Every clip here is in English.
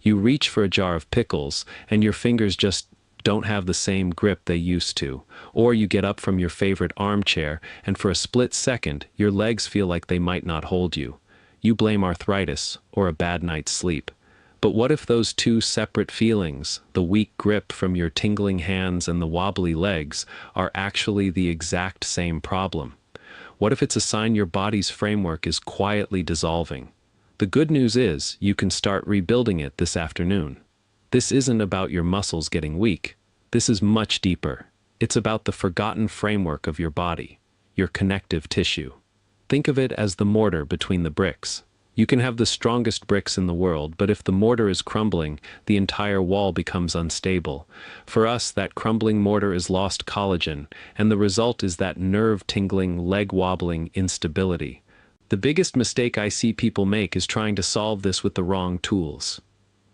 You reach for a jar of pickles, and your fingers just don't have the same grip they used to. Or you get up from your favorite armchair, and for a split second, your legs feel like they might not hold you. You blame arthritis or a bad night's sleep. But what if those two separate feelings, the weak grip from your tingling hands and the wobbly legs, are actually the exact same problem? What if it's a sign your body's framework is quietly dissolving? The good news is you can start rebuilding it this afternoon. This isn't about your muscles getting weak. This is much deeper. It's about the forgotten framework of your body, your connective tissue. Think of it as the mortar between the bricks. You can have the strongest bricks in the world, but if the mortar is crumbling, the entire wall becomes unstable. For us, that crumbling mortar is lost collagen, and the result is that nerve-tingling, leg-wobbling instability. The biggest mistake I see people make is trying to solve this with the wrong tools.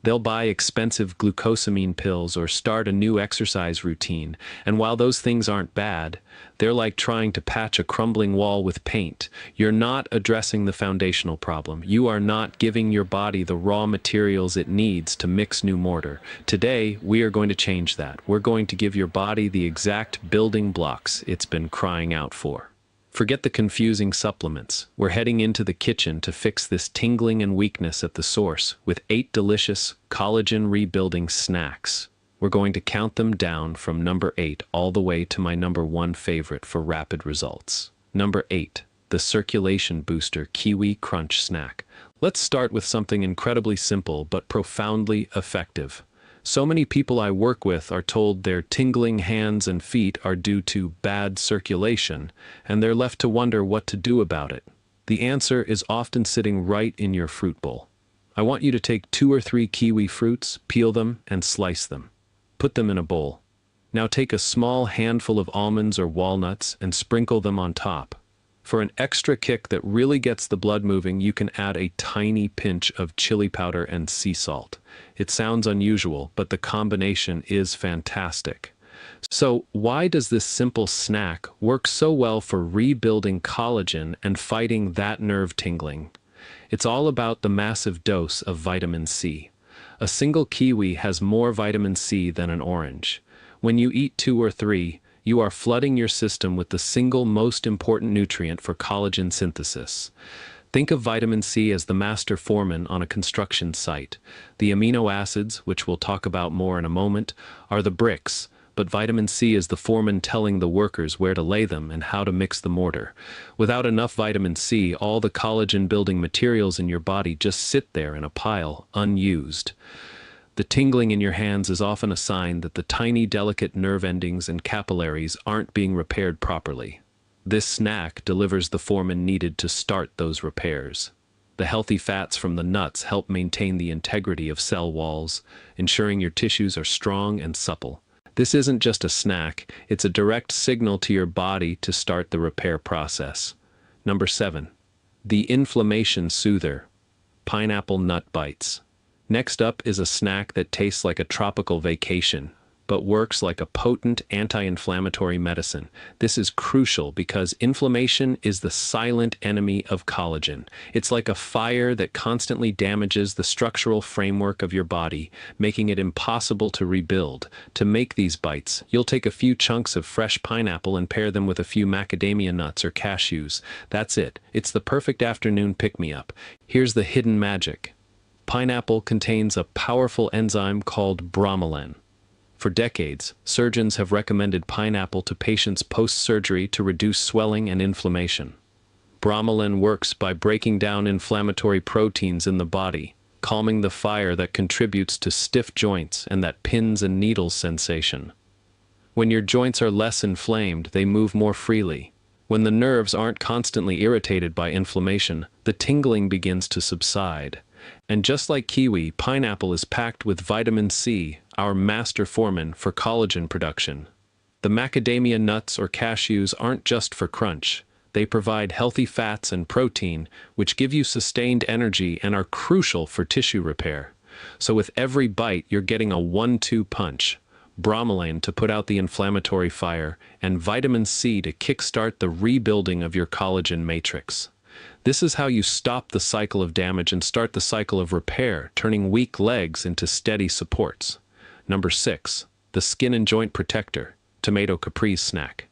They'll buy expensive glucosamine pills or start a new exercise routine, and while those things aren't bad, they're like trying to patch a crumbling wall with paint. You're not addressing the foundational problem. You are not giving your body the raw materials it needs to mix new mortar. Today, we are going to change that. We're going to give your body the exact building blocks it's been crying out for. Forget the confusing supplements. We're heading into the kitchen to fix this tingling and weakness at the source with 8 delicious collagen-rebuilding snacks. We're going to count them down from number 8 all the way to my number 1 favorite for rapid results. Number 8, the Circulation Booster Kiwi Crunch Snack. Let's start with something incredibly simple but profoundly effective. So many people I work with are told their tingling hands and feet are due to bad circulation, and they're left to wonder what to do about it. The answer is often sitting right in your fruit bowl. I want you to take 2 or 3 kiwi fruits, peel them, and slice them. Put them in a bowl. Now take a small handful of almonds or walnuts and sprinkle them on top. For an extra kick that really gets the blood moving, you can add a tiny pinch of chili powder and sea salt. It sounds unusual, but the combination is fantastic. So, why does this simple snack work so well for rebuilding collagen and fighting that nerve tingling? It's all about the massive dose of vitamin C. A single kiwi has more vitamin C than an orange. When you eat 2 or 3, you are flooding your system with the single most important nutrient for collagen synthesis. Think of vitamin C as the master foreman on a construction site. The amino acids, which we'll talk about more in a moment, are the bricks, but vitamin C is the foreman telling the workers where to lay them and how to mix the mortar. Without enough vitamin C, all the collagen-building materials in your body just sit there in a pile, unused. The tingling in your hands is often a sign that the tiny, delicate nerve endings and capillaries aren't being repaired properly. This snack delivers the foreman needed to start those repairs. The healthy fats from the nuts help maintain the integrity of cell walls, ensuring your tissues are strong and supple. This isn't just a snack, it's a direct signal to your body to start the repair process. Number 7. The Inflammation Soother, Pineapple Nut Bites. Next up is a snack that tastes like a tropical vacation, but works like a potent anti-inflammatory medicine. This is crucial because inflammation is the silent enemy of collagen. It's like a fire that constantly damages the structural framework of your body, making it impossible to rebuild. To make these bites, you'll take a few chunks of fresh pineapple and pair them with a few macadamia nuts or cashews. That's it. It's the perfect afternoon pick-me-up. Here's the hidden magic. Pineapple contains a powerful enzyme called bromelain. For decades, surgeons have recommended pineapple to patients post-surgery to reduce swelling and inflammation. Bromelain works by breaking down inflammatory proteins in the body, calming the fire that contributes to stiff joints and that pins and needles sensation. When your joints are less inflamed, they move more freely. When the nerves aren't constantly irritated by inflammation, the tingling begins to subside. And just like kiwi, pineapple is packed with vitamin C, our master foreman for collagen production. The macadamia nuts or cashews aren't just for crunch. They provide healthy fats and protein, which give you sustained energy and are crucial for tissue repair. So with every bite, you're getting a 1-2 punch. Bromelain to put out the inflammatory fire, and vitamin C to kickstart the rebuilding of your collagen matrix. This is how you stop the cycle of damage and start the cycle of repair, turning weak legs into steady supports. Number 6. The Skin and Joint Protector, Tomato Caprese Snack.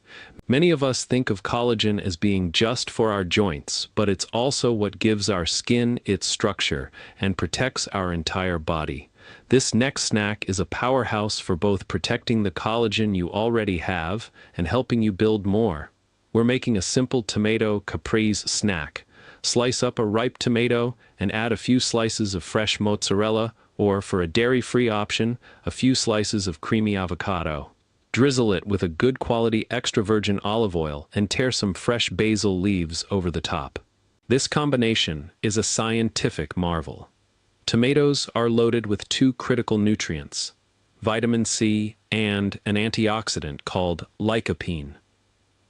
Many of us think of collagen as being just for our joints, but it's also what gives our skin its structure and protects our entire body. This next snack is a powerhouse for both protecting the collagen you already have and helping you build more. We're making a simple tomato caprese snack. Slice up a ripe tomato and add a few slices of fresh mozzarella, or for a dairy-free option, a few slices of creamy avocado. Drizzle it with a good quality extra virgin olive oil and tear some fresh basil leaves over the top. This combination is a scientific marvel. Tomatoes are loaded with 2 critical nutrients, vitamin C and an antioxidant called lycopene.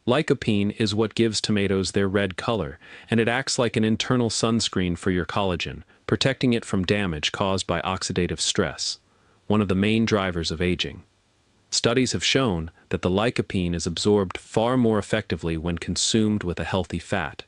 Lycopene is what gives tomatoes their red color, and it acts like an internal sunscreen for your collagen, protecting it from damage caused by oxidative stress, one of the main drivers of aging. Studies have shown that the lycopene is absorbed far more effectively when consumed with a healthy fat,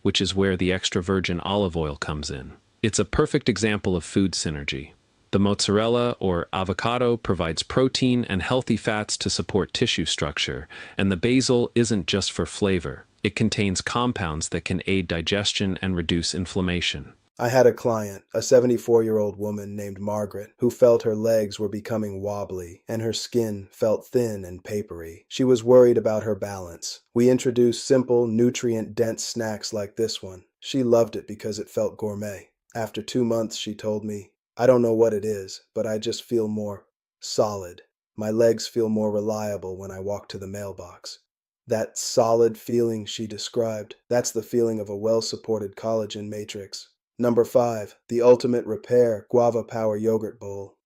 which is where the extra virgin olive oil comes in. It's a perfect example of food synergy. The mozzarella or avocado provides protein and healthy fats to support tissue structure, and the basil isn't just for flavor. It contains compounds that can aid digestion and reduce inflammation. I had a client, a 74-year-old woman named Margaret, who felt her legs were becoming wobbly and her skin felt thin and papery. She was worried about her balance. We introduced simple, nutrient-dense snacks like this one. She loved it because it felt gourmet. After 2 months, she told me, "I don't know what it is, but I just feel more solid. My legs feel more reliable when I walk to the mailbox." That solid feeling she described, that's the feeling of a well-supported collagen matrix. Number 5, the ultimate repair, Guava Yogurt Bowl.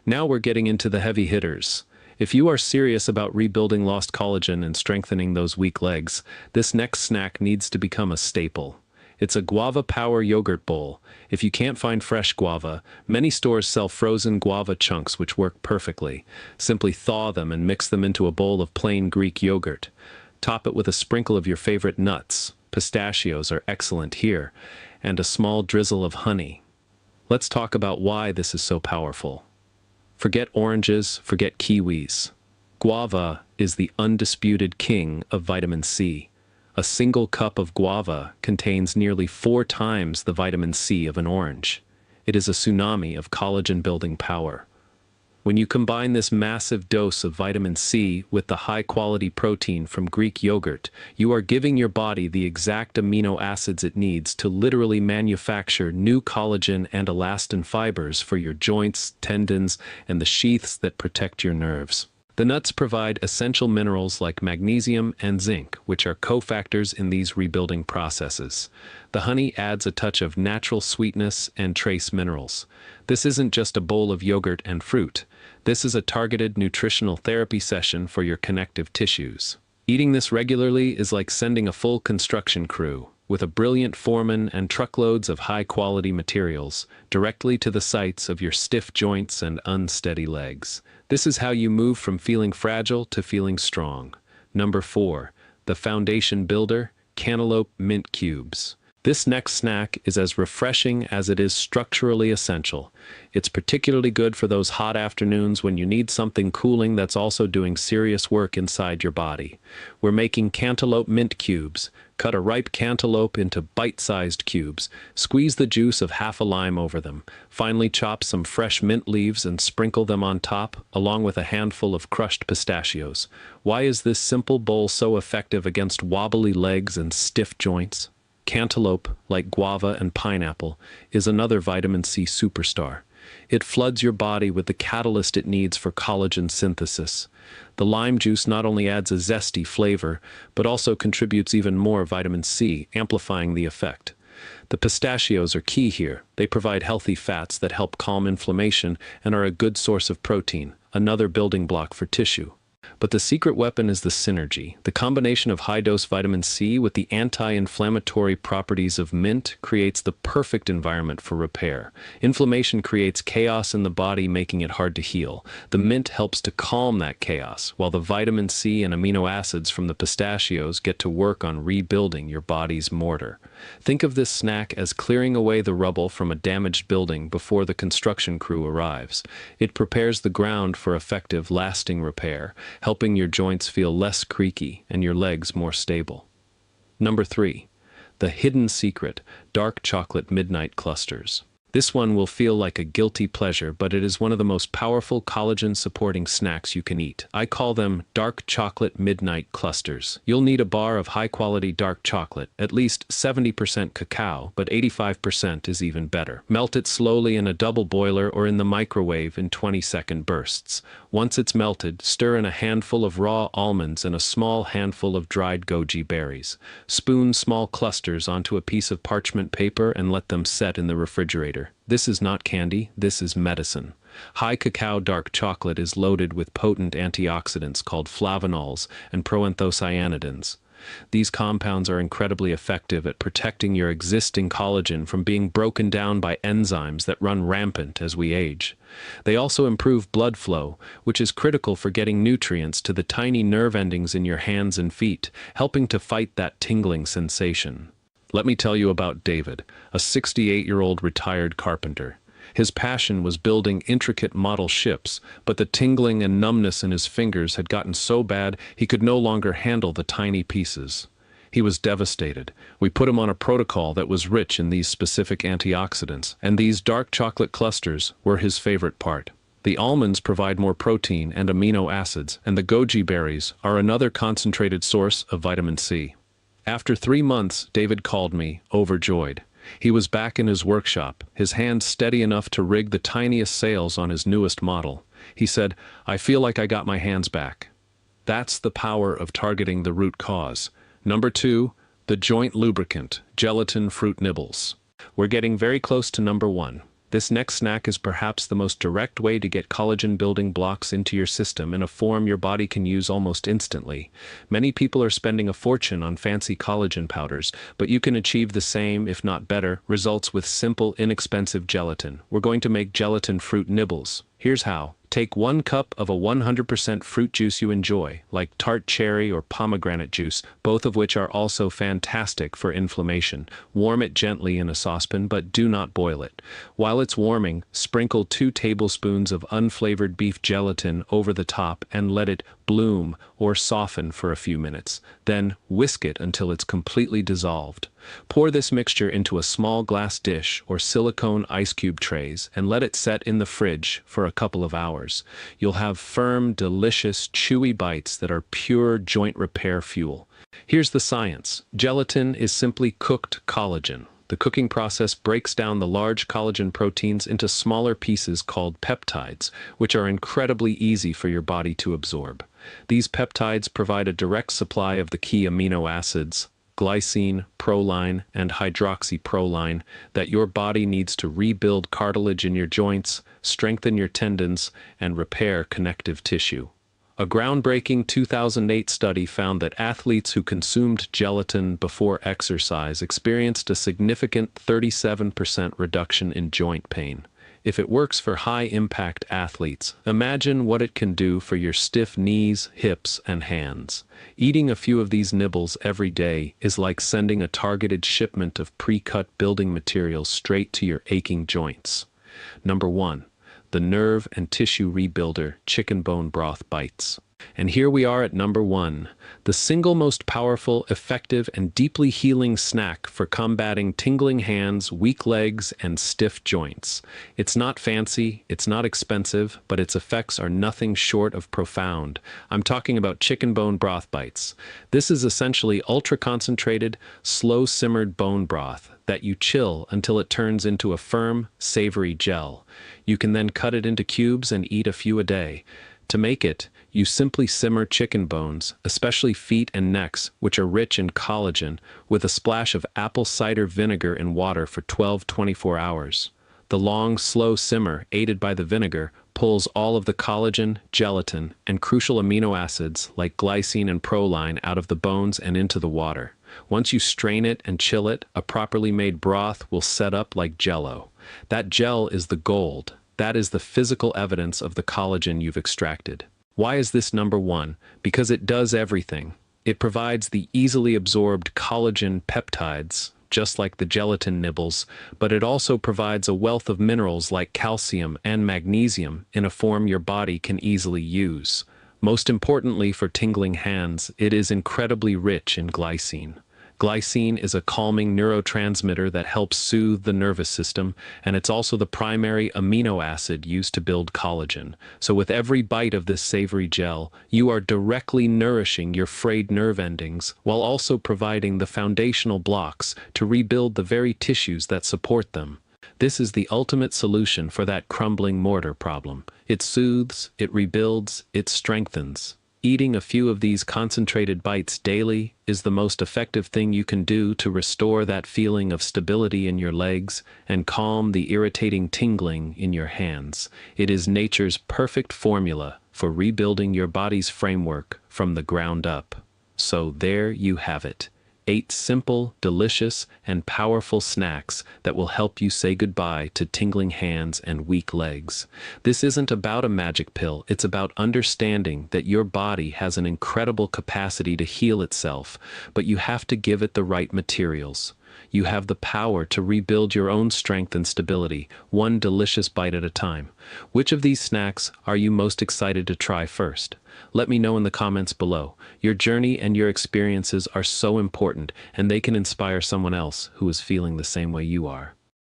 Now we're getting into the heavy hitters. If you are serious about rebuilding lost collagen and strengthening those weak legs, this next snack needs to become a staple. It's a Guava Yogurt Bowl. If you can't find fresh guava, many stores sell frozen guava chunks which work perfectly. Simply thaw them and mix them into a bowl of plain Greek yogurt. Top it with a sprinkle of your favorite nuts. Pistachios are excellent here, and a small drizzle of honey. Let's talk about why this is so powerful. Forget oranges, forget kiwis. Guava is the undisputed king of vitamin C. A single cup of guava contains nearly 4 times the vitamin C of an orange. It is a tsunami of collagen-building power. When you combine this massive dose of vitamin C with the high-quality protein from Greek yogurt, you are giving your body the exact amino acids it needs to literally manufacture new collagen and elastin fibers for your joints, tendons, and the sheaths that protect your nerves. The nuts provide essential minerals like magnesium and zinc, which are cofactors in these rebuilding processes. The honey adds a touch of natural sweetness and trace minerals. This isn't just a bowl of yogurt and fruit. This is a targeted nutritional therapy session for your connective tissues. Eating this regularly is like sending a full construction crew, with a brilliant foreman and truckloads of high-quality materials, directly to the sites of your stiff joints and unsteady legs. This is how you move from feeling fragile to feeling strong. Number 4, the foundation builder, Cantaloupe Mint Cubes. This next snack is as refreshing as it is structurally essential. It's particularly good for those hot afternoons when you need something cooling that's also doing serious work inside your body. We're making Cantaloupe Mint Cubes. Cut a ripe cantaloupe into bite-sized cubes. Squeeze the juice of half a lime over them. Finally chop some fresh mint leaves and sprinkle them on top, along with a handful of crushed pistachios. Why is this simple bowl so effective against wobbly legs and stiff joints? Cantaloupe, like guava and pineapple, is another vitamin C superstar. It floods your body with the catalyst it needs for collagen synthesis. The lime juice not only adds a zesty flavor, but also contributes even more vitamin C, amplifying the effect. The pistachios are key here. They provide healthy fats that help calm inflammation and are a good source of protein, another building block for tissue. But the secret weapon is the synergy. The combination of high-dose vitamin C with the anti-inflammatory properties of mint creates the perfect environment for repair. Inflammation creates chaos in the body, making it hard to heal. The mint helps to calm that chaos, while the vitamin C and amino acids from the pistachios get to work on rebuilding your body's mortar. Think of this snack as clearing away the rubble from a damaged building before the construction crew arrives. It prepares the ground for effective, lasting repair, helping your joints feel less creaky and your legs more stable. Number 3. The hidden secret, dark chocolate midnight clusters. This one will feel like a guilty pleasure, but it is one of the most powerful collagen-supporting snacks you can eat. I call them dark chocolate midnight clusters. You'll need a bar of high-quality dark chocolate, at least 70% cacao, but 85% is even better. Melt it slowly in a double boiler or in the microwave in 20-second bursts. Once it's melted, stir in a handful of raw almonds and a small handful of dried goji berries. Spoon small clusters onto a piece of parchment paper and let them set in the refrigerator. This is not candy, this is medicine. High cacao dark chocolate is loaded with potent antioxidants called flavonols and proanthocyanidins. These compounds are incredibly effective at protecting your existing collagen from being broken down by enzymes that run rampant as we age. They also improve blood flow, which is critical for getting nutrients to the tiny nerve endings in your hands and feet, helping to fight that tingling sensation. Let me tell you about David, a 68-year-old retired carpenter. His passion was building intricate model ships, but the tingling and numbness in his fingers had gotten so bad he could no longer handle the tiny pieces. He was devastated. We put him on a protocol that was rich in these specific antioxidants, and these dark chocolate clusters were his favorite part. The almonds provide more protein and amino acids, and the goji berries are another concentrated source of vitamin C. After 3 months, David called me, overjoyed. He was back in his workshop, his hands steady enough to rig the tiniest sails on his newest model. He said, "I feel like I got my hands back." That's the power of targeting the root cause. Number 2, the joint lubricant, Gelatin Fruit Nibbles. We're getting very close to number 1. This next snack is perhaps the most direct way to get collagen building blocks into your system in a form your body can use almost instantly. Many people are spending a fortune on fancy collagen powders, but you can achieve the same, if not better, results with simple, inexpensive gelatin. We're going to make Gelatin Fruit Nibbles. Here's how. Take 1 cup of a 100% fruit juice you enjoy, like tart cherry or pomegranate juice, both of which are also fantastic for inflammation. Warm it gently in a saucepan, but do not boil it. While it's warming, sprinkle 2 tablespoons of unflavored beef gelatin over the top and let it bloom or soften for a few minutes. Then whisk it until it's completely dissolved. Pour this mixture into a small glass dish or silicone ice cube trays and let it set in the fridge for a couple of hours. You'll have firm, delicious, chewy bites that are pure joint repair fuel. Here's the science. Gelatin is simply cooked collagen. The cooking process breaks down the large collagen proteins into smaller pieces called peptides, which are incredibly easy for your body to absorb. These peptides provide a direct supply of the key amino acids, glycine, proline, and hydroxyproline, that your body needs to rebuild cartilage in your joints, strengthen your tendons, and repair connective tissue. A groundbreaking 2008 study found that athletes who consumed gelatin before exercise experienced a significant 37% reduction in joint pain. If it works for high-impact athletes, imagine what it can do for your stiff knees, hips, and hands. Eating a few of these nibbles every day is like sending a targeted shipment of pre-cut building materials straight to your aching joints. Number 1. The nerve and tissue rebuilder, chicken bone broth bites. And here we are at number 1, the single most powerful, effective, and deeply healing snack for combating tingling hands, weak legs, and stiff joints. It's not fancy, it's not expensive, but its effects are nothing short of profound. I'm talking about chicken bone broth bites. This is essentially ultra-concentrated, slow-simmered bone broth that you chill until it turns into a firm, savory gel. You can then cut it into cubes and eat a few a day. To make it, you simply simmer chicken bones, especially feet and necks, which are rich in collagen, with a splash of apple cider vinegar in water for 12-24 hours. The long, slow simmer, aided by the vinegar, pulls all of the collagen, gelatin, and crucial amino acids like glycine and proline out of the bones and into the water. Once you strain it and chill it, a properly made broth will set up like jello. That gel is the gold. That is the physical evidence of the collagen you've extracted. Why is this number one? Because it does everything. It provides the easily absorbed collagen peptides, just like the gelatin nibbles, but it also provides a wealth of minerals like calcium and magnesium in a form your body can easily use. Most importantly for tingling hands, it is incredibly rich in glycine. Glycine is a calming neurotransmitter that helps soothe the nervous system, and it's also the primary amino acid used to build collagen. So with every bite of this savory gel, you are directly nourishing your frayed nerve endings while also providing the foundational blocks to rebuild the very tissues that support them. This is the ultimate solution for that crumbling mortar problem. It soothes, it rebuilds, it strengthens. Eating a few of these concentrated bites daily is the most effective thing you can do to restore that feeling of stability in your legs and calm the irritating tingling in your hands. It is nature's perfect formula for rebuilding your body's framework from the ground up. So there you have it. 8 simple, delicious, and powerful snacks that will help you say goodbye to tingling hands and weak legs. This isn't about a magic pill, it's about understanding that your body has an incredible capacity to heal itself, but you have to give it the right materials. You have the power to rebuild your own strength and stability, one delicious bite at a time. Which of these snacks are you most excited to try first? Let me know in the comments below. Your journey and your experiences are so important, and they can inspire someone else who is feeling the same way you are.